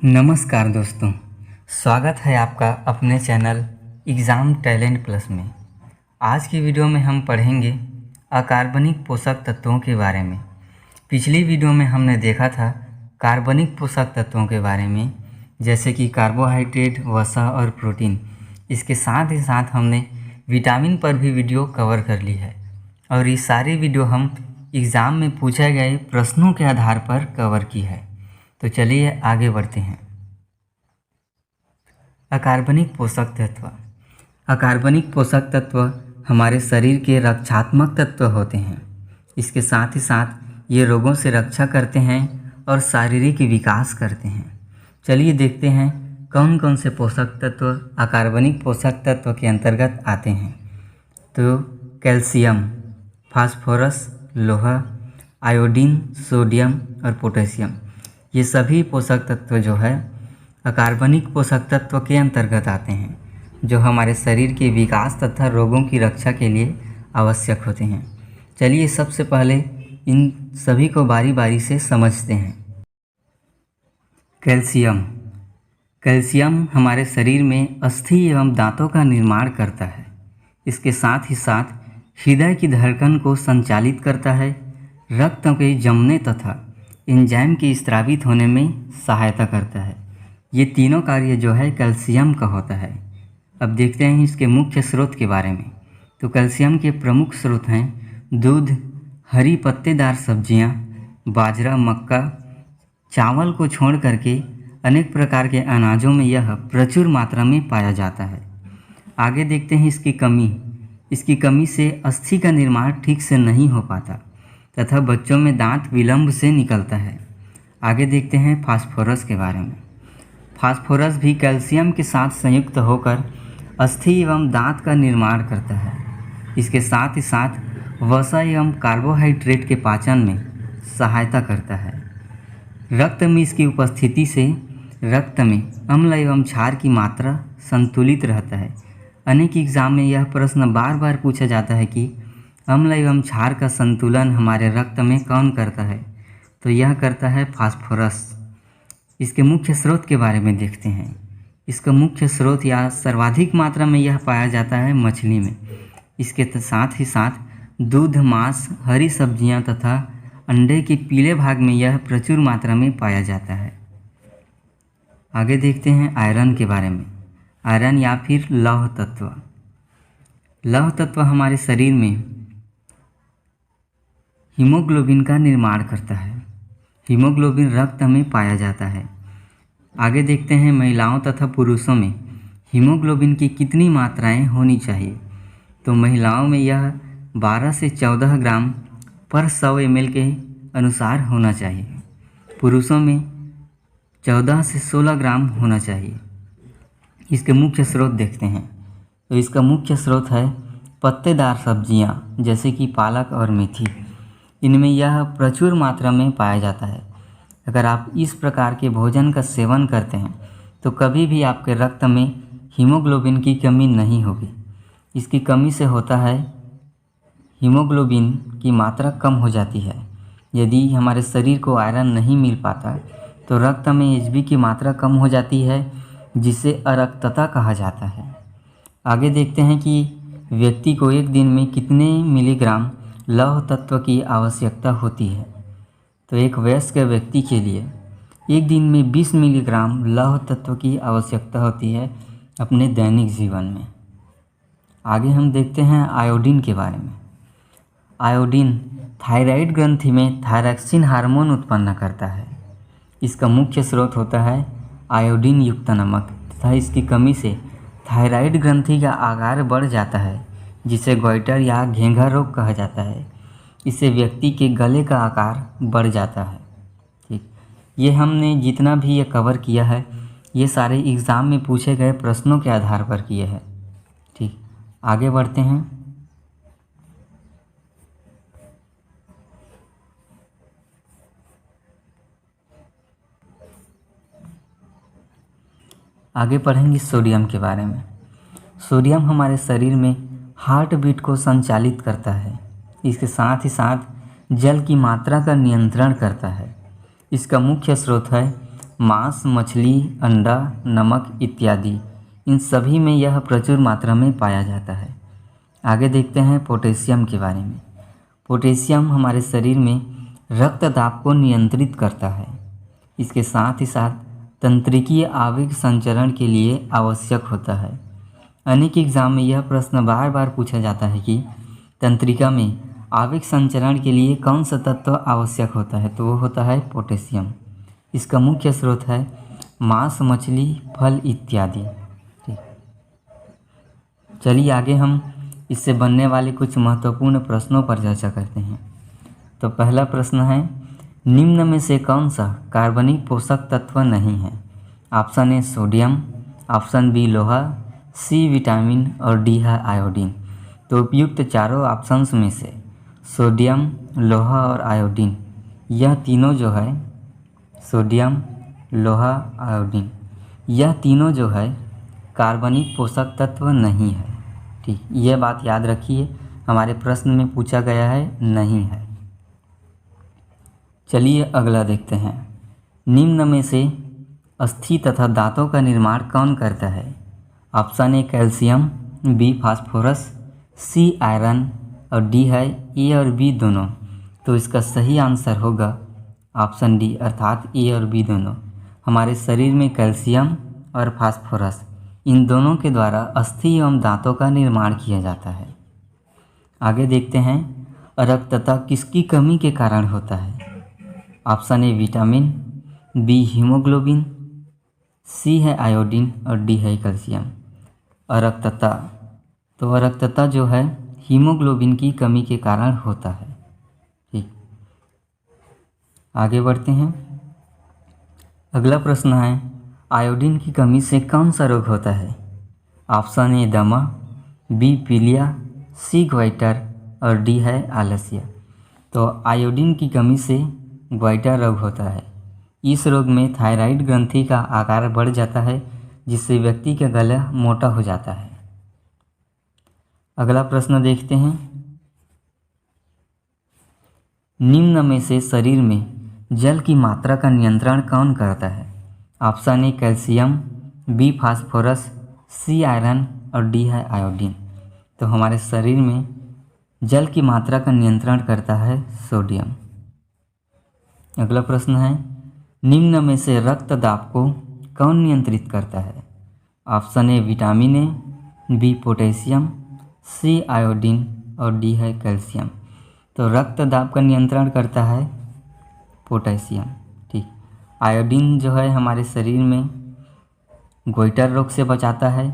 नमस्कार दोस्तों, स्वागत है आपका अपने चैनल एग्ज़ाम टैलेंट प्लस में। आज की वीडियो में हम पढ़ेंगे अकार्बनिक पोषक तत्वों के बारे में। पिछली वीडियो में हमने देखा था कार्बनिक पोषक तत्वों के बारे में, जैसे कि कार्बोहाइड्रेट, वसा और प्रोटीन। इसके साथ ही साथ हमने विटामिन पर भी वीडियो कवर कर ली है और ये सारी वीडियो हम एग्ज़ाम में पूछे गए प्रश्नों के आधार पर कवर की है। तो चलिए आगे बढ़ते हैं। अकार्बनिक पोषक तत्व। अकार्बनिक पोषक तत्व हमारे शरीर के रक्षात्मक तत्व होते हैं। इसके साथ ही साथ ये रोगों से रक्षा करते हैं और शारीरिक विकास करते हैं। चलिए देखते हैं कौन कौन से पोषक तत्व अकार्बनिक पोषक तत्व के अंतर्गत आते हैं। तो कैल्शियम, फास्फोरस, लोहा, आयोडीन, सोडियम और पोटेशियम, ये सभी पोषक तत्व जो है अकार्बनिक पोषक तत्व के अंतर्गत आते हैं, जो हमारे शरीर के विकास तथा रोगों की रक्षा के लिए आवश्यक होते हैं। चलिए सबसे पहले इन सभी को बारी बारी से समझते हैं। कैल्शियम। कैल्शियम हमारे शरीर में अस्थि एवं दांतों का निर्माण करता है। इसके साथ ही साथ हृदय की धड़कन को संचालित करता है, रक्त के जमने तथा एंजाइम के स्रावित होने में सहायता करता है। ये तीनों कार्य जो है कैल्शियम का होता है। अब देखते हैं इसके मुख्य स्रोत के बारे में। तो कैल्शियम के प्रमुख स्रोत हैं दूध, हरी पत्तेदार सब्जियां, बाजरा, मक्का, चावल को छोड़ करके अनेक प्रकार के अनाजों में यह प्रचुर मात्रा में पाया जाता है। आगे देखते हैं इसकी कमी। इसकी कमी से अस्थि का निर्माण ठीक से नहीं हो पाता तथा बच्चों में दांत विलंब से निकलता है। आगे देखते हैं फास्फोरस के बारे में। फास्फोरस भी कैल्शियम के साथ संयुक्त होकर अस्थि एवं दांत का निर्माण करता है। इसके साथ ही साथ वसा एवं कार्बोहाइड्रेट के पाचन में सहायता करता है। रक्त में इसकी उपस्थिति से रक्त में अम्ल एवं क्षार की मात्रा संतुलित रहता है। अनेक एग्जाम में यह प्रश्न बार बार पूछा जाता है कि अम्ल एवं क्षार का संतुलन हमारे रक्त में कौन करता है? तो यह करता है फास्फोरस। इसके मुख्य स्रोत के बारे में देखते हैं। इसका मुख्य स्रोत या सर्वाधिक मात्रा में यह पाया जाता है मछली में। इसके साथ ही साथ दूध, मांस, हरी सब्जियां तथा अंडे के पीले भाग में यह प्रचुर मात्रा में पाया जाता है। आगे देखते हैं आयरन के बारे में। आयरन या फिर लौह तत्व। लौह तत्व हमारे शरीर में हीमोग्लोबिन का निर्माण करता है। हीमोग्लोबिन रक्त में पाया जाता है। आगे देखते हैं महिलाओं तथा पुरुषों में हीमोग्लोबिन की कितनी मात्राएं होनी चाहिए। तो महिलाओं में यह 12 से 14 ग्राम पर 100 ml के अनुसार होना चाहिए। पुरुषों में 14 से 16 ग्राम होना चाहिए। इसके मुख्य स्रोत देखते हैं। तो इसका मुख्य स्रोत है पत्तेदार सब्जियां, जैसे कि पालक और मेथी। इनमें यह प्रचुर मात्रा में पाया जाता है। अगर आप इस प्रकार के भोजन का सेवन करते हैं तो कभी भी आपके रक्त में हीमोग्लोबिन की कमी नहीं होगी। इसकी कमी से होता है हीमोग्लोबिन की मात्रा कम हो जाती है। यदि हमारे शरीर को आयरन नहीं मिल पाता तो रक्त में Hb की मात्रा कम हो जाती है, जिसे अरक्तता कहा जाता है। आगे देखते हैं कि व्यक्ति को एक दिन में कितने मिलीग्राम लौह तत्व की आवश्यकता होती है। तो एक वयस्क व्यक्ति के लिए एक दिन में 20 मिलीग्राम लौह तत्व की आवश्यकता होती है अपने दैनिक जीवन में। आगे हम देखते हैं आयोडीन के बारे में। आयोडीन थायराइड ग्रंथि में थायरॉक्सिन हार्मोन उत्पन्न करता है। इसका मुख्य स्रोत होता है आयोडीन युक्त नमक तथा इसकी कमी से थायराइड ग्रंथि का आकार बढ़ जाता है, जिसे गोइटर या घेंघा रोग कहा जाता है। इससे व्यक्ति के गले का आकार बढ़ जाता है। ठीक, ये हमने जितना भी ये कवर किया है ये सारे एग्ज़ाम में पूछे गए प्रश्नों के आधार पर किए हैं। ठीक, आगे बढ़ते हैं। आगे पढ़ेंगे सोडियम के बारे में। सोडियम हमारे शरीर में हार्ट बीट को संचालित करता है। इसके साथ ही साथ जल की मात्रा का नियंत्रण करता है। इसका मुख्य स्रोत है मांस, मछली, अंडा, नमक इत्यादि, इन सभी में यह प्रचुर मात्रा में पाया जाता है। आगे देखते हैं पोटेशियम के बारे में। पोटेशियम हमारे शरीर में रक्त दाब को नियंत्रित करता है। इसके साथ ही साथ तंत्रिकीय आवेग संचरण के लिए आवश्यक होता है। अनेक एग्जाम में यह प्रश्न बार बार पूछा जाता है कि तंत्रिका में आवेग संचरण के लिए कौन सा तत्व आवश्यक होता है, तो वो होता है पोटेशियम। इसका मुख्य स्रोत है मांस, मछली, फल इत्यादि। ठीक, चलिए आगे हम इससे बनने वाले कुछ महत्वपूर्ण प्रश्नों पर चर्चा करते हैं। तो पहला प्रश्न है, निम्न में से कौन सा कार्बनिक पोषक तत्व नहीं है? Option A sodium, option B लोहा, सी विटामिन और डी है आयोडीन। तो उपयुक्त चारों ऑप्शंस में से सोडियम, लोहा और आयोडीन, यह तीनों जो है सोडियम, लोहा, आयोडीन, यह तीनों जो है कार्बनिक पोषक तत्व नहीं है। ठीक, यह बात याद रखिए, हमारे प्रश्न में पूछा गया है नहीं है। चलिए अगला देखते हैं, निम्न में से अस्थि तथा दांतों का निर्माण कौन करता है? Option A calcium, B phosphorus, C iron और डी है ए और बी दोनों। तो इसका सही आंसर होगा ऑप्शन डी, अर्थात ए और बी दोनों। हमारे शरीर में कैल्शियम और फास्फोरस, इन दोनों के द्वारा अस्थि एवं दांतों का निर्माण किया जाता है। आगे देखते हैं, रक्तता किसकी कमी के कारण होता है? Option A vitamin, B haemoglobin, C है आयोडीन और डी है कैल्शियम। अरक्तता, तो अरक्तता जो है हीमोग्लोबिन की कमी के कारण होता है। ठीक, आगे बढ़ते हैं। अगला प्रश्न है, आयोडीन की कमी से कौन सा रोग होता है? ऑप्शन ए दमा, बी पीलिया, सी ग्वाइटर और डी है आलस्य। तो आयोडीन की कमी से ग्वाइटर रोग होता है। इस रोग में थायराइड ग्रंथि का आकार बढ़ जाता है, जिससे व्यक्ति का गला मोटा हो जाता है। अगला प्रश्न देखते हैं, निम्न में से शरीर में जल की मात्रा का नियंत्रण कौन करता है? Option A calcium, B phosphorus, C iron और डी है आयोडीन। तो हमारे शरीर में जल की मात्रा का नियंत्रण करता है सोडियम। अगला प्रश्न है, निम्न में से रक्त दाब को कौन नियंत्रित करता है? Option A vitamin A, B potassium, C iodine और डी है कैल्शियम। तो रक्त दाब का नियंत्रण करता है पोटेशियम। ठीक, आयोडीन जो है हमारे शरीर में गोइटर रोग से बचाता है,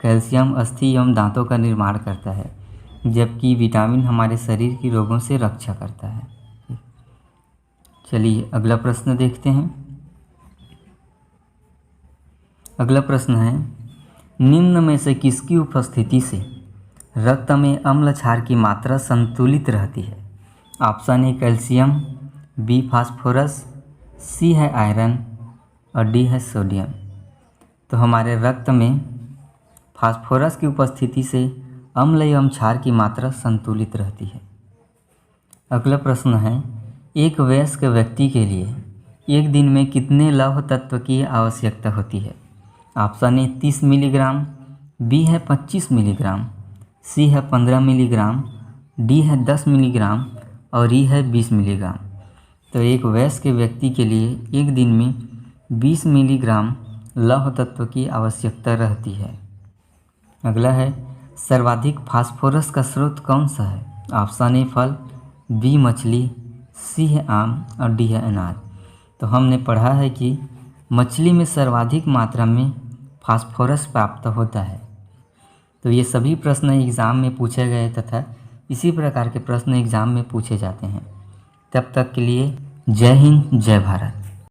कैल्शियम अस्थि एवं दांतों का निर्माण करता है, जबकि विटामिन हमारे शरीर की रोगों से रक्षा करता है। चलिए अगला प्रश्न देखते हैं। अगला प्रश्न है, निम्न में से किसकी उपस्थिति से रक्त में अम्ल क्षार की मात्रा संतुलित रहती है? Option A calcium, B phosphorus, C है आयरन और डी है सोडियम। तो हमारे रक्त में फास्फोरस की उपस्थिति से अम्ल एवं क्षार की मात्रा संतुलित रहती है। अगला प्रश्न है, एक वयस्क व्यक्ति के लिए एक दिन में कितने लौह तत्व की आवश्यकता होती है? ऑप्शन ए 30 मिलीग्राम, बी है 25 मिलीग्राम, सी है 15 मिलीग्राम, डी है 10 मिलीग्राम और ई है 20 मिलीग्राम। तो एक वयस्क व्यक्ति के लिए एक दिन में 20 मिलीग्राम लौह तत्व की आवश्यकता रहती है। अगला है, सर्वाधिक फास्फोरस का स्रोत कौन सा है? ऑप्शन ए फल, बी मछली, सी है आम और डी है अनाज। तो हमने पढ़ा है कि मछली में सर्वाधिक मात्रा में फास्फोरस प्राप्त होता है। तो ये सभी प्रश्न एग्ज़ाम में पूछे गए तथा इसी प्रकार के प्रश्न एग्ज़ाम में पूछे जाते हैं। तब तक के लिए जय हिंद, जय भारत।